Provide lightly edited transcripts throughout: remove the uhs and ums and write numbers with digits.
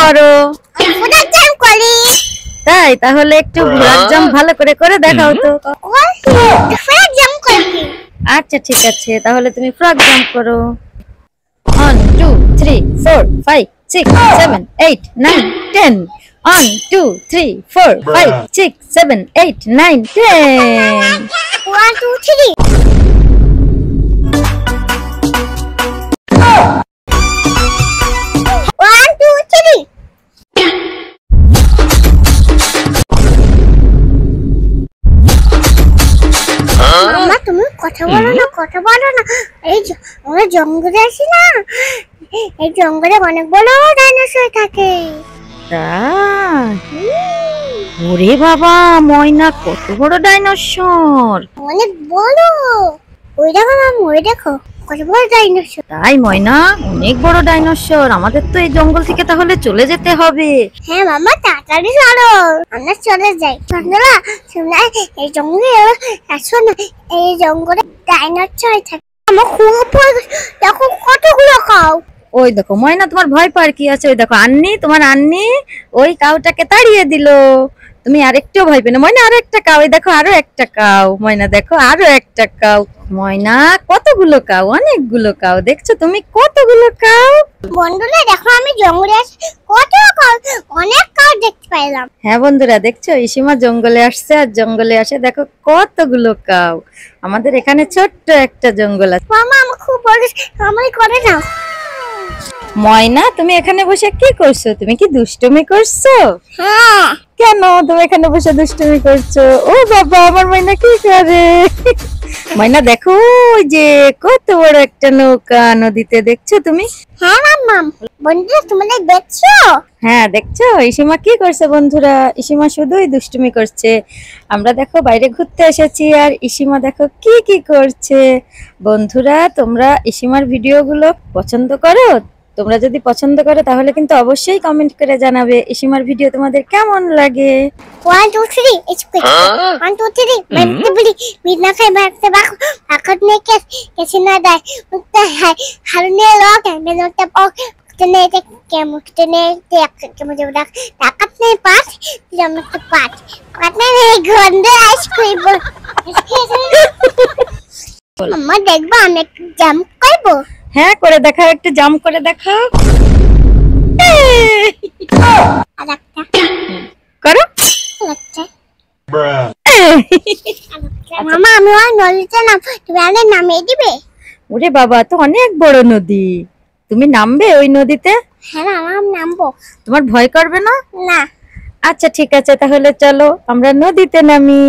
করো? Frock jump করি। তাই? তাহলে একটু ফ্রক জাম্প ভালো করে করে দেখাও তো। ফ্রক জাম্প করি। আচ্ছা ঠিক আছে, তাহলে তুমি ফ্রক জাম্প করো। 1 2 3 4 5 6 7 8 9 10 1 2 3 4 5 6 7 8 9 10 1 2 3 1 2 3 মামা তুমি কথা বলো না এই আমরা জঙ্গলে আছি না, এই জঙ্গলে অনেক বড় ডাইনোসর থাকে। ওরে বাবা ময়না, কত বড় ডাইনোসর! অনেক বড়। ওই দেখো মামা, ওই দেখো কত বড় ডাইনোসর। তাই ময়না, অনেক বড় ডাইনোসর। আমাদের তো এই জঙ্গল থেকে তাহলে চলে যেতে হবে। হ্যাঁ মামা, তাড়াতাড়ি চলো, আমরা চলে যাই। চন্দনা শুনে এই জঙ্গলে আসো না, এই জঙ্গলে ডাইনোসর থাকে। আমার খুব ভয়, দেখো কতগুলো খাও। ওই দেখো ময়না, তোমার ভয় পাওয়ার কি আছে? ওই দেখো আন্নি, তোমার আন্নি ওই কাউটাকে তাড়িয়ে দিল। তুমি আরেকটু ভয় পেও না ময়না, আরো একটা কাউ। এই দেখো আরো একটা কাউ। ময়না দেখো আরো একটা কাউ। ময়না কতগুলো কাউ, অনেকগুলো কাউ। দেখছো তুমি কতগুলো কাউ? বন্ধুরা দেখো, আমি জঙ্গলে আসি, কত কাউ, অনেক কাউ দেখতে পেলাম। হ্যাঁ বন্ধুরা দেখছো, ইসিমা জঙ্গলে আসছে, আর জঙ্গলে আসে দেখো কতগুলো কাউ। আমাদের এখানে ছোট্ট একটা জঙ্গল আছে। মামা আমার খুব বড়, আমার করে নাও। ময়না তুমি এখানে বসে কি করছো? তুমি কি দুষ্টুমি করছো? হ্যাঁ। কেন তুমি এখানে বসে দুষ্টুমি করছো? ও বাবা, আমার ময়না কি করে? ময়না দেখো, ওই যে কত বড় একটা নৌকা নদীতে, দেখছো তুমি? হ্যাঁ মাম্মা, বন্ধুরা তোমরা দেখছো? হ্যাঁ দেখছো ইসিমা কি করছে? বন্ধুরা ইসিমা শুধুই দুষ্টুমি করছে। আমরা দেখো বাইরে ঘুরতে এসেছি, আর ইসিমা দেখো কি কি করছে। বন্ধুরা তোমরা ইসিমার ভিডিওগুলো পছন্দ করো? তোমরা যদি পছন্দ করো তাহলে কিন্তু অবশ্যই কমেন্ট করে জানাবে ইসিমার ভিডিও তোমাদের কেমন লাগে। 1 2 3 এক্সপেক্ট 1 2 3 বেনতে বলি বিনা খাই বাকতে বাক আকাত নে কেসে না দাই উত্তর হাই হারনে লক বেনতে পক তেনে তে কেমুকতেনে তে কেমু দেবডা আকাত নে পাঁচ জমতে পাঁচ কাটনে এই গন্ডে আইসক্রিম মাম্মা দেখবা আমি জাম্প করব। হ্যাঁ করে দেখাও, একটু জাম্প করে দেখাও। আরেকটা করো। আরেকটা মামা আমি ওই নদীতে নাম, তুমি আগে নামিয়ে দিবে? ওরে বাবা, তো অনেক বড় নদী, তুমি নামবে ওই নদীতে? হ্যাঁ মামা আমি নামবো। তোমার ভয় করবে না? না। আচ্ছা ঠিক আছে, তাহলে চলো আমরা নদীতে নামি।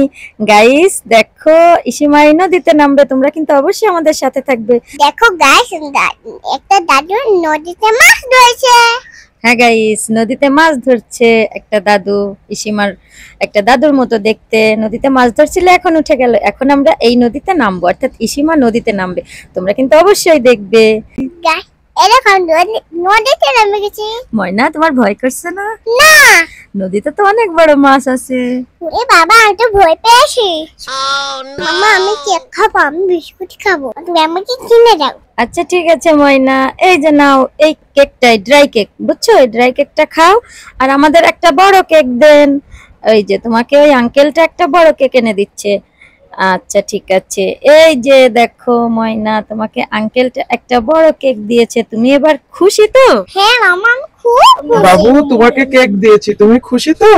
গাইস দেখো ইসিমাই নদীতে নামবে, তোমরা কিন্তু অবশ্যই আমাদের সাথে থাকবে। দেখো গাইস, একটা দাদু নদীতে মাছ ধরেছে। হ্যাঁ গাইস, নদীতে মাছ ধরছে একটা দাদু। ইসিমার একটা দাদুর মতো দেখতে, নদীতে মাছ ধরছিল, এখন উঠে গেল। এখন আমরা এই নদীতে নামবো, অর্থাৎ ইসিমা নদীতে নামবে। তোমরা কিন্তু অবশ্যই দেখবে। গাইস এরকম নদীতে নেমে গেছি। ময়না তোমার ভয় করছে না? না, নদীতে তো অনেক বড় মাছ আছে। এ বাবা আমি তো ভয় পেয়েছি। মামা আমি কেক খাবো, আমি বিস্কুট খাবো, তুমি আমাকে কিনে দাও। আচ্ছা ঠিক আছে ময়না, এই যে নাও এই কেকটাই, ড্রাই কেক, বুঝছো? এই ড্রাই কেকটা খাও, আর আমাদের একটা বড় কেক দেন। ওই যে তোমাকে ওই আঙ্কেলটা একটা বড় কেক এনে দিচ্ছে। আচ্ছা ঠিক আছে, এই যে দেখো ময়না, তোমাকে আঙ্কেলটা একটা বড় কেক দিয়েছে। তুমি এবার খুশি তো? হ্যাঁ মামা আমি খুব খুশি। বাবু তোমাকে কেক দিয়েছি, তুমি খুশি তো?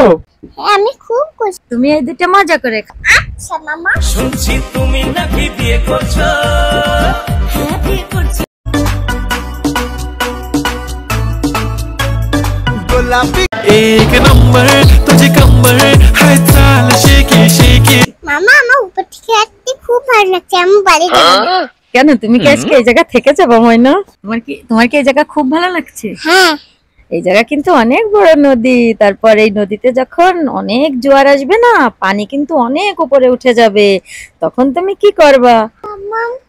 হ্যাঁ আমি খুব খুশি। তুমি এই দুটো মজা করে খাও। আচ্ছা মামা। শুনছি তুমি নাকি বিয়ে করছো? হ্যাঁ বিয়ে করছি। গোলাপি এক নম্বর তুঝে কম্বর হায় চাল শেকি শেকি। মামা আমার উপর থেকে আসতে খুব ভালো লাগছে, আমি বাড়ি যাব। কেন, তুমি কি আজকে এই জায়গা থেকে যাবো ময়না? তোমার কি এই জায়গা খুব ভালো লাগছে? হ্যাঁ। এই জায়গা কিন্তু অনেক বড় নদী। তারপর এই নদীতে যখন অনেক জোয়ার আসবে না, পানি কিন্তু অনেক উপরে উঠে যাবে। তখন তুমি কি করবা?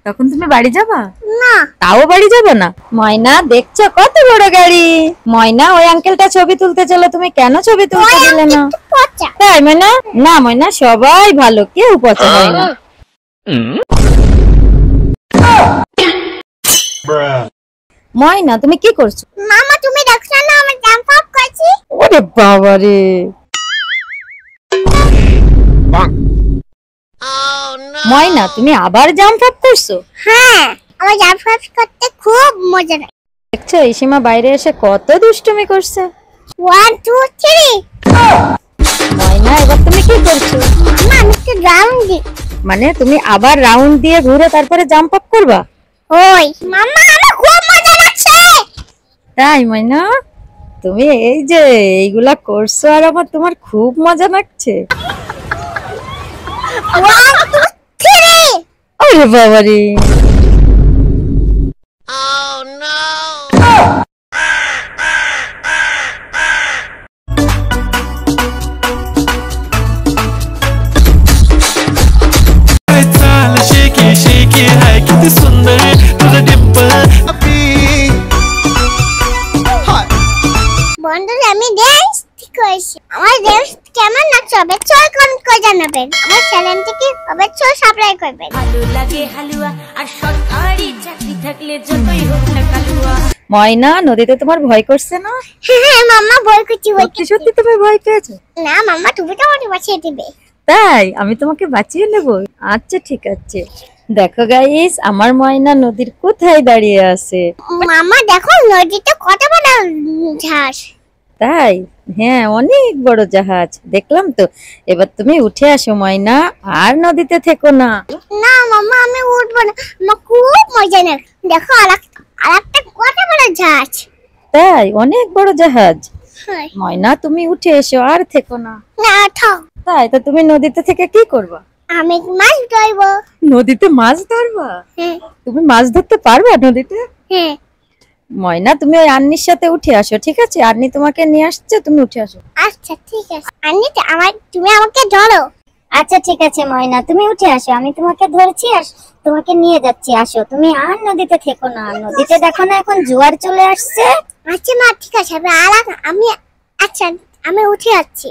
তখন তুমি বাড়ি যাবা? না। তাও বাড়ি যাবে না? ময়না দেখছো কত বড় গাড়ি। ময়না ওই আঙ্কেলটা ছবি তুলতে চলো, তুমি কেন ছবি তুলতে দিলে না? পচা। তাই ময়না? না ময়না, সবাই ভালো, কেউ পচা হয় না। ময়না তুমি কি করছো? মামা তুমি দেখছো না আমার জাম্প আপ করছে? করেছি। ওরে বাবা রে, ময়না তুমি আবার জাম্প আপ করছো? হ্যাঁ, আমার জাম্প করতে খুব মজা লাগে। দেখছো ইসিমা বাইরে এসে কত দুষ্টুমি করছে। 1 2 3। ময়না এবার তুমি কি করছো? মামা আমি একটু রাউন্ড দিই। মানে তুমি আবার রাউন্ড দিয়ে ঘুরে তারপরে জাম্প আপ করবা? ওই মামা আমার খুব মজা লাগছে। তাই ময়না, তুমি এই যে এইগুলা করছো আর আমার তোমার খুব মজা লাগছে। 1 2 3। ওরে বাবা রে, हाय चाल शेकी शेकी हाय किती सुंदर तुझं डिंपल বন্ধুরা আমি ডান্স করেছি। আমার ডান্স কেমন লাগছে অবশ্যই কমেন্ট করে জানাবেন। আমার চ্যানেলটিকে অবশ্যই সাবস্ক্রাইব করবেন। ভালো লাগে হালুয়া আর সরকারি চাকরি থাকলে যতই হোক না কালুয়া। ময়না নদীতে তোমার ভয় করছে না? হ্যাঁ মাম্মা বই করছি বই সত্যি সত্যি তুমি ভয় পেয়েছো? না মাম্মা তুমি তো আমাকে বাঁচিয়ে দিবে। তাই আমি তোমাকে বাঁচিয়ে নেব। আচ্ছা ঠিক আছে। দেখো গাইস, আমার ময়না নদীর কোথায় দাঁড়িয়ে আছে। মাম্মা দেখো নদীতে কত বড় ঝাঁস। তাই? হ্যাঁ, অনেক বড় জাহাজ দেখলাম তো। এবার তুমি উঠে আসো ময়না, আর নদীতে থেকো না। না মাম্মা আমি উঠবো না, আমার খুব মজা লাগে। দেখো আরেকটা কত বড় ঝাঁস। তাই? অনেক বড় জাহাজ। হ্যাঁ। ময়না তুমি উঠে এসো, আর থেকো না। না থাক, তাই তো তুমি নদীতে থেকে কি করবা? আমি মাছ ধরবো। নদীতে মাছ ধরবা? হ্যাঁ তুমি মাছ ধরতে পারবা নদীতে? হ্যাঁ। ময়না তুমি ওই আন্নির সাথে উঠে আসো, ঠিক আছে? আন্নি তোমাকে নিয়ে আসছে, তুমি উঠে আসো। আচ্ছা ঠিক আছে, আন্নি তুমি আমাকে ধরো। আচ্ছা ঠিক আছে ময়না, তুমি উঠে আসো, আমি তোমাকে ধরছি আর তোমাকে নিয়ে যাচ্ছি। আসো, তুমি আর নদীতে থেকো না। নদীতে দেখো না এখন জোয়ার চলে আসছে। আচ্ছা মা ঠিক আছে, আমি আচ্ছা আমি উঠে যাচ্ছি।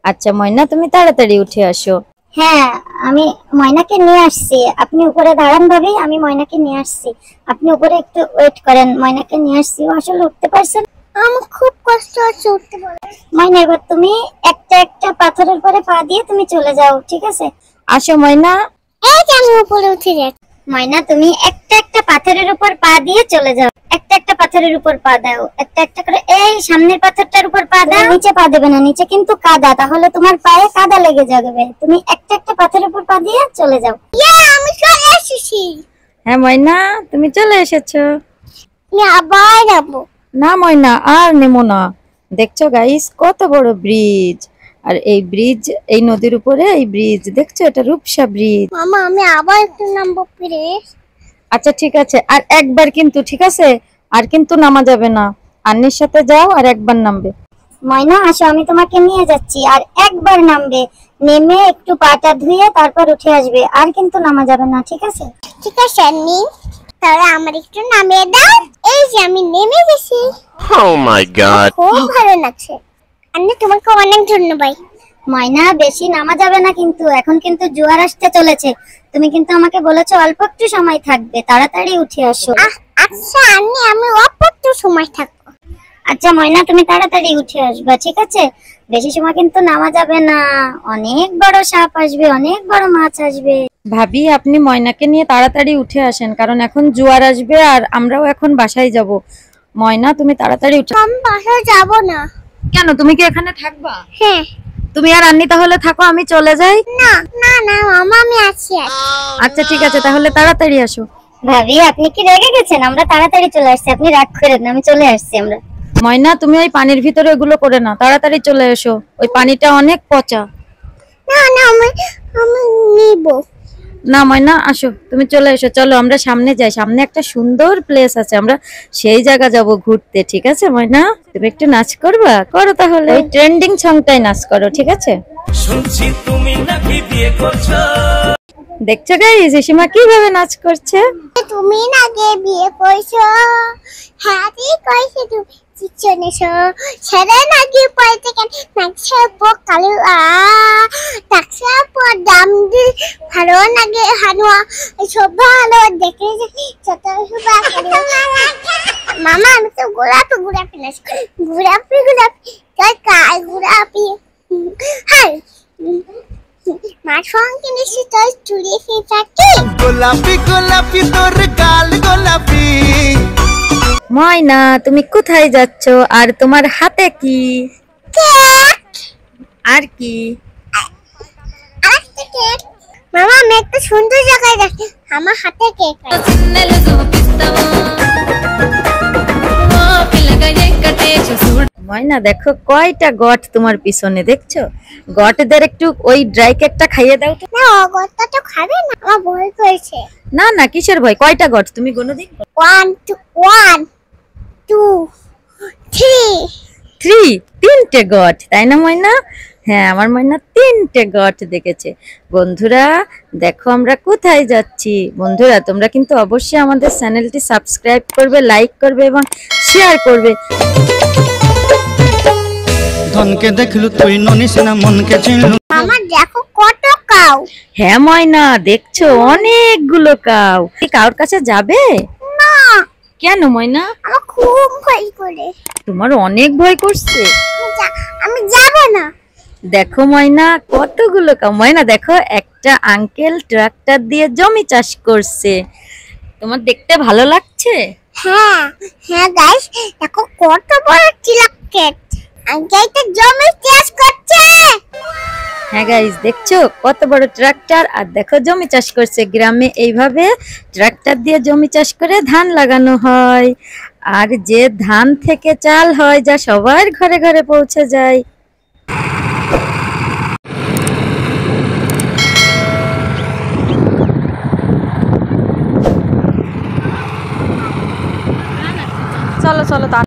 আচ্ছা ময়না তুমি তাড়াতাড়ি উঠে আসো। হ্যাঁ, আমি ময়নাকে নিয়ে আসছি। আপনি উপরে দাঁড়ান ভাবি, আমি ময়নাকে নিয়ে আসছি। আপনি উপরে একটু ওয়েট করেন, ময়নাকে নিয়ে আসছি। ও আসলে উঠতে পারছে না। আমার খুব কষ্ট হচ্ছে উঠতে পারে। ময়না এবার তুমি একটা একটা পাথরের পরে পা দিয়ে তুমি চলে যাও, ঠিক আছে? আসো ময়না। এই যে আমি উপরে উঠে যাচ্ছি। ময়না তুমি একটা একটা পাথরের উপর পা দিয়ে চলে যাও। একটা একটা পাথরের উপর পা দাও, একটা একটা করে। এই সামনের পাথরটার উপর পা দাও। নিচে পা দেবে না, নিচে কিন্তু কাদা, তাহলে তোমার পায়ে কাদা লেগে যাবে। তুমি একটা একটা পাথরের উপর পা দিয়ে চলে যাও। আমি চলে এসেছি। হ্যাঁ ময়না তুমি চলে এসেছো। আমি আবার যাবো। না ময়না আর নেমো না। দেখছো গাইস কত বড় ব্রিজ, আর এই ব্রিজ, এই নদীর উপরে এই ব্রিজ দেখছো, এটা রূপসা ব্রিজ। মামা আমি আবার একটু নামবো প্লিজ। আচ্ছা ঠিক আছে, আর একবার কিন্তু, ঠিক আছে? আর কিন্তু নামা যাবে না। আন্নির সাথে যাও আর একবার নামবে। ময়না আসো, আমি তোমাকে নিয়ে যাচ্ছি। আর একবার নামবে, নেমে একটু পাটা ধুয়ে তারপর উঠে আসবে। আর কিন্তু নামা যাবে না, ঠিক আছে? ঠিক আছে আন্নি, তাহলে আমার একটু নামিয়ে দাও। এই যে আমি নেমে গেছি। Oh my god. খুব ভালো লাগছে আন্নি, তোমাকে অনেক ধন্যবাদ। ময়না বেশি নামা যাবে না কিন্তু, এখন কিন্তু জোয়ার আসতে চলেছে। তুমি কিন্তু আমাকে বলেছো অল্প একটু সময় থাকবে, তাড়াতাড়ি উঠে আসো। আচ্ছা আন্নি, আমি অল্প একটু সময় থাকবো। আচ্ছা ময়না তুমি তাড়াতাড়ি উঠে আসবে, ঠিক আছে? বেশি সময় কিন্তু নামা যাবে না, অনেক বড় সাপ আসবে, অনেক বড় মাছ আসবে। ভাবি আপনি ময়নাকে নিয়ে তাড়াতাড়ি উঠে আসেন, কারণ এখন জোয়ার আসবে আর আমরাও এখন বাসায় যাব। ময়না তুমি তাড়াতাড়ি উঠে। আমি বাসায় যাবো না। কেন, তুমি কি এখানে থাকবা? হ্যাঁ। তুমি আর আন্নি তাহলে থাকো, আমি চলে যাই। না না না মামা, আমি আছি। আচ্ছা ঠিক আছে, তাহলে তাড়াতাড়ি আসো। ভাবি আপনি কি রেগে গেছেন? আমরা তাড়াতাড়ি চলে আসছি, আপনি রাগ করেন না, আমি চলে আসছি আমরা। ময়না তুমি ওই পানির ভিতরে এগুলো করে না, তাড়াতাড়ি চলে এসো। ওই পানিটা অনেক পচা। না না আমি নিব। না ময়না আসো, তুমি চলে এসো। চলো আমরা সামনে যাই, সামনে একটা সুন্দর প্লেস আছে, আমরা সেই জায়গা যাব ঘুরতে, ঠিক আছে? ময়না তুমি একটু নাচ করবা? করো তাহলে, ওই ট্রেন্ডিং সংটাই নাচ করো, ঠিক আছে? শুনছি তুমি নাকি বিয়ে করছো। দেখছো গাইস ইসিমা কিভাবে নাচ করছে। তুমি নাকি বিয়ে করছো? হ্যাঁ ঠিক কইছো তুমি। চিচনেছো ছেড়ে নাকি পড়তে কেন নাচছে পো কালু নাচছে পো দাম দি ভালো লাগে হানুয়া সব ভালো দেখে যত সুবা মামা আমি তো গোলাপি নাচ গোলাপি তাই গোলাপি হাই মার সঙ্গে নিশ্চয় তোর চুড়ি ফিফাটি গোলাপি গোলাপি তোর গাল গোলাপি। ময়না তুমি কোথায় যাচ্ছ আর তোমার হাতে কি? কেক আর কি? আরেকটা কেক মামা আমি একটা সুন্দর জায়গায় যাচ্ছি আমার হাতে কেক আছে ময়না দেখো কয়টা গট তোমার পিছনে, দেখছো? গটদের একটু ওই ড্রাই কেকটা খাইয়ে দাও তো। না অগত্যা তো খাবে না আমার ভয় করেছে না না কিসের ভয়, কয়টা গট তুমি গুনো দিন। 1 2 3 3 তিনটে গট, তাই না ময়না? হ্যাঁ আমার ময়না তিনটে গট দেখেছে। বন্ধুরা দেখো আমরা কোথায় যাচ্ছি। বন্ধুরা তোমরা কিন্তু অবশ্যই আমাদের চ্যানেলটি সাবস্ক্রাইব করবে, লাইক করবে এবং শেয়ার করবে। ধনকে দেখলু তুই ননিস না মনকে চিনলু। মামা দেখো কত কাউ হ্যাঁ ময়না দেখছো অনেকগুলো কাউ। কি কাউর কাছে যাবে না কেন ময়না? আমার খুব ভয় করে তোমার অনেক ভয় করছে? আমি যাব না দেখো ময়না কতগুলো কাউ। ময়না দেখো একটা আঙ্কেল ট্রাক্টর দিয়ে জমি চাষ করছে, তোমার দেখতে ভালো লাগছে? হ্যাঁ হ্যাঁ গাইস দেখো কত বড় চিলাকেট আঙ্কেলটা জমি চাষ করছে। হ্যাঁ গাইস দেখছো কত বড় ট্রাক্টর, আর দেখো জমি চাষ করছে। গ্রামে এইভাবে ট্রাক্টর দিয়ে জমি চাষ করে ধান লাগানো হয়, আর যে ধান থেকে চাল হয় যা সবার ঘরে ঘরে পৌঁছে যায়। চলো চলো তা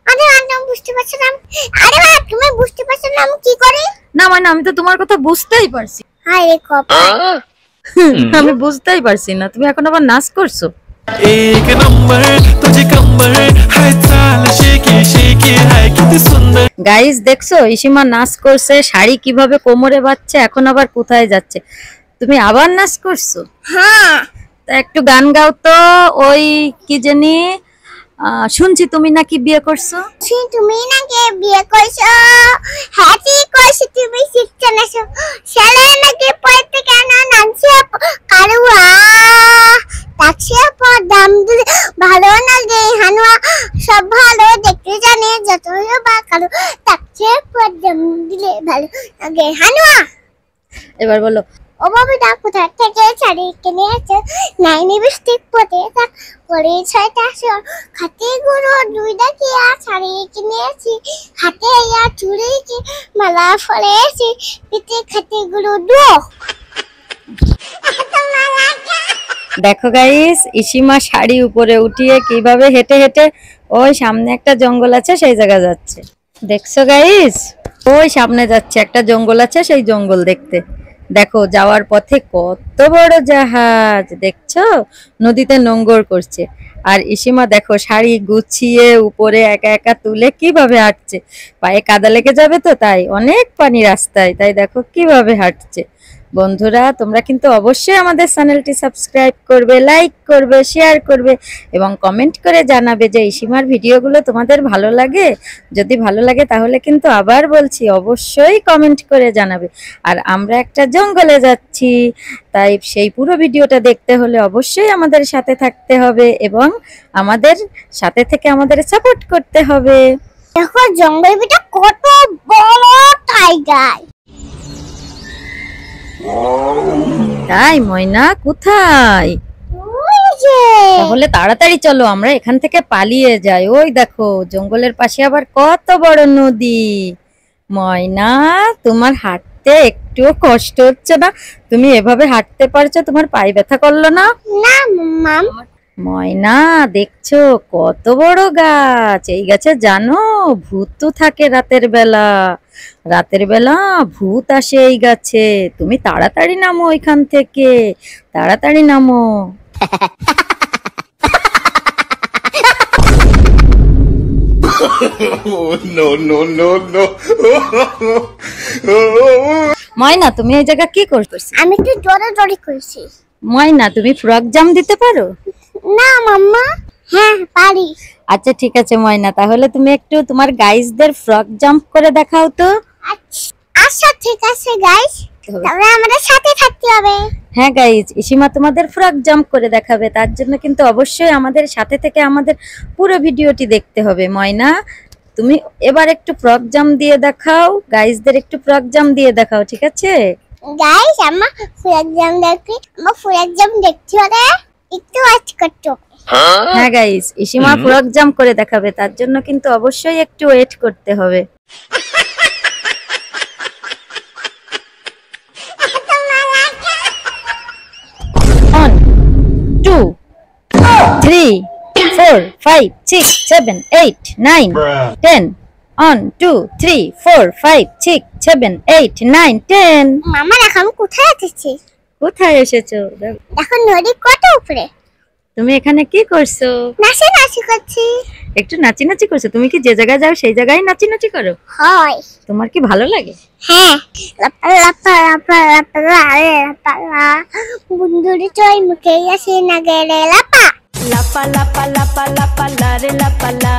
আরে আমি বুঝতে পারছি না আরে ভাই তুমি বুঝতে পারছো না আমি কি করি না মানে আমি তো তোমার কথা বুঝতেই পারছি। আরে কপাল আমি বুঝতেই পারছি না, তুমি এখন আবার নাচ করছো। एक नंबर तुझे कंबर है चाल शेकी शेकी है कितनी सुंदर। গাইস দেখছো ইসিমা নাচ করছে, শাড়ি কিভাবে কোমরে বাঁধছে, এখন আবার কোথায় যাচ্ছে। তুমি আবার নাচ করছো? হ্যাঁ তা একটু গান গাও তো। ওই কি জানি শুনছি তুমি নাকি বিয়ে করছো। তুমি নাকি বিয়ে করছো? হ্যাঁ ঠিক করছি তুমি শিখছো না ছেলে নাকি পড়তে কেন নাচছে কারুয়া তাছে পর দাম দিলে ভালো লাগে হানুয়া সব ভালো দেখতে জানে যতই বা কারু তাছে পর দাম দিলে ভালো লাগে হানুয়া। এবার বলো ও বাবু দা কোথা থেকে শাড়ি কিনে আছে নাই লিপস্টিক পরে তা পরে ছয়টা খাতে গুঁড়ো দুইটা কি আর শাড়ি কিনেছি হাতে আর চুড়ি কি মালা ফলেছি পিঠে খাতে গুঁড়ো দো। দেখো গাইস ইসিমা শাড়ি উপরে উঠিয়ে কিভাবে হেঁটে হেঁটে ওই সামনে একটা জঙ্গল আছে সেই জায়গা যাচ্ছে। দেখছো গাইস ওই সামনে যাচ্ছে একটা জঙ্গল আছে সেই জঙ্গল দেখতে। দেখো যাওয়ার পথে কত বড় জাহাজ, দেখছো নদীতে নোঙ্গর করছে। আর ইসিমা দেখো শাড়ি গুছিয়ে উপরে একা একা তুলে কিভাবে হাঁটছে, পায়ে কাদা লেগে যাবে তো তাই অনেক পানি রাস্তায়, তাই দেখো কিভাবে হাঁটছে। বন্ধুরা তোমরা কিন্তু অবশ্যই আমাদের চ্যানেলটি সাবস্ক্রাইব করবে, লাইক করবে, শেয়ার করবে এবং কমেন্ট করে জানাবে যে ইসিমার ভিডিওগুলো তোমাদের ভালো লাগে। যদি ভালো লাগে তাহলে কিন্তু আবার বলছি অবশ্যই কমেন্ট করে জানাবে। আর আমরা একটা জঙ্গলে যাচ্ছি, তাই সেই পুরো ভিডিওটা দেখতে হলে অবশ্যই আমাদের সাথে থাকতে হবে এবং আমাদের সাথে থেকে আমাদের সাপোর্ট করতে হবে। দেখো জঙ্গল ভিতরে কত বড় টাইগার। তাই ময়না কোথায়? তাহলে তাড়াতাড়ি চলো আমরা এখান থেকে পালিয়ে যাই। ওই দেখো জঙ্গলের পাশে আবার কত বড় নদী। ময়না তোমার হাঁটতে একটুও কষ্ট হচ্ছে না? তুমি এভাবে হাঁটতে পারছো, তোমার পায়ে ব্যথা করলো না? না মাম ময়না দেখছো কত বড় গাছ, এই গাছে জানো ভূত তো থাকে রাতের বেলা। রাতের বেলা ভূত আসে এই গাছে। তুমি তাড়াতাড়ি নামো ওইখান থেকে, তাড়াতাড়ি নামো। No no no no ময়না তুমি এই জায়গা কি করতেছ? আমি একটু জোরে জোরে করছি। ময়না তুমি ফ্রক জাম দিতে পারো? না মাম্মা, হ্যাঁ পারি। আচ্ছা ঠিক আছে ময়না, তাহলে তুমি একটু তোমার গাইসদের ফ্রক জাম্প করে দেখাও তো। আচ্ছা ঠিক আছে গাইস, তাহলে আমাদের সাথে থাকতে হবে। হ্যাঁ গাইজ, ইসিমা তোমাদের ফ্রক জাম্প করে দেখাবে, তার জন্য কিন্তু অবশ্যই আমাদের সাথে থেকে আমাদের পুরো ভিডিওটি দেখতে হবে। ময়না তুমি এবার একটু ফ্রক জাম্প দিয়ে দেখাও, গাইজদের একটু ফ্রক জাম্প দিয়ে দেখাও, ঠিক আছে? গাইস আমার ফুল এক্সাম দেখি, আমার ফুল এক্সাম দেখতে হলে একটু ওয়েট করতে হবে। হ্যাঁ গাইজ, ইসিমা ফ্রক জাম্প করে দেখাবে, তার জন্য কিন্তু অবশ্যই একটু ওয়েট করতে হবে। 1 2 3 4 5 6 7 8 9 10 1 2 3 4 5 6 7 8 9 10 মামা এখন কোথায় এসেছি? কোথায় এসেছো? এখন নদী কত উপরে। তুমি এখানে কি করছো? নাচি নাচি করছি। একটু নাচি নাচি করছো? তুমি কি যে জায়গায় যাও সেই জায়গায় নাচি নাচি করো? হয়। তোমার কি ভালো লাগে? হ্যাঁ। লাপা লাপা লাপা লাপা লাপা লাপা বন্ধুরে চই মুখে আসে না গেলে লাপা। লাপা লাপা লাপা লাপা লারে লাপা লা,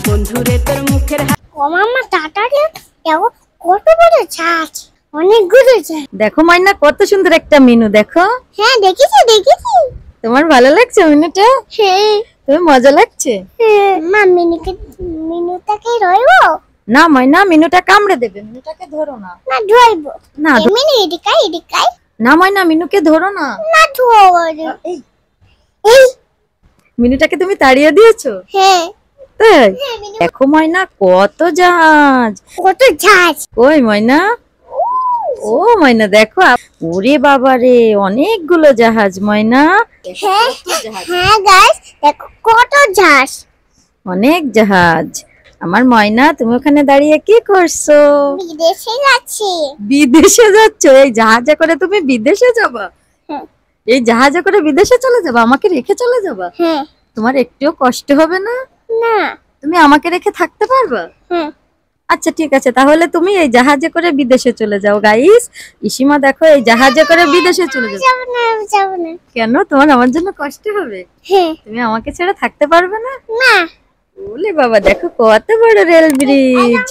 বন্ধুরে তোর মুখের ও মামা টাটারে দেখো কত বড় ছাঁচ, অনেকগুলো ছাঁচ। দেখো ময়না কত সুন্দর একটা মেনু, দেখো। হ্যাঁ দেখেছি দেখেছি। তোমার ভালো লাগছে মেনুটা? হ্যাঁ। তুমি মজা লাগছে? মা মিনুটাকে রইবো না ময়না, মেনুটা কামড়ে দেবে, মেনুটাকে ধরো না। না ধরবো না মিনু এদিকাই এদিকাই। না ময়না, মেনুকে ধরো না। না ধরবো। এই মেনুটাকে তুমি তাড়িয়ে দিয়েছো? হ্যাঁ। তাই? দেখো ময়না কত জাহাজ। কত ছাঁচ। ওই ময়না, ও ময়না দেখো, ওরে বাবা রে, অনেকগুলো জাহাজ ময়না। হ্যাঁ হ্যাঁ গাইস দেখো কত ছাঁচ। অনেক জাহাজ। আমার ময়না তুমি ওখানে দাঁড়িয়ে কি করছো? বিদেশে যাচ্ছি। বিদেশে যাচ্ছ? এই জাহাজে করে তুমি বিদেশে যাবা? হ্যাঁ। এই জাহাজে করে বিদেশে চলে যাবা? আমাকে রেখে চলে যাবা? হ্যাঁ। তোমার একটুও কষ্ট হবে না? না। তুমি আমাকে রেখে থাকতে পারবা? হ্যাঁ। আচ্ছা ঠিক আছে, তাহলে তুমি এই জাহাজে করে বিদেশে চলে যাও। গাইস, ইসিমা দেখো এই জাহাজে করে বিদেশে চলে যাবে। যাবো না যাবো না। কেন? তোমার আমার জন্য কষ্ট হবে? হ্যাঁ। তুমি আমাকে ছেড়ে থাকতে পারবে না? না। ওলে বাবা, দেখো কত বড় রেল ব্রিজ।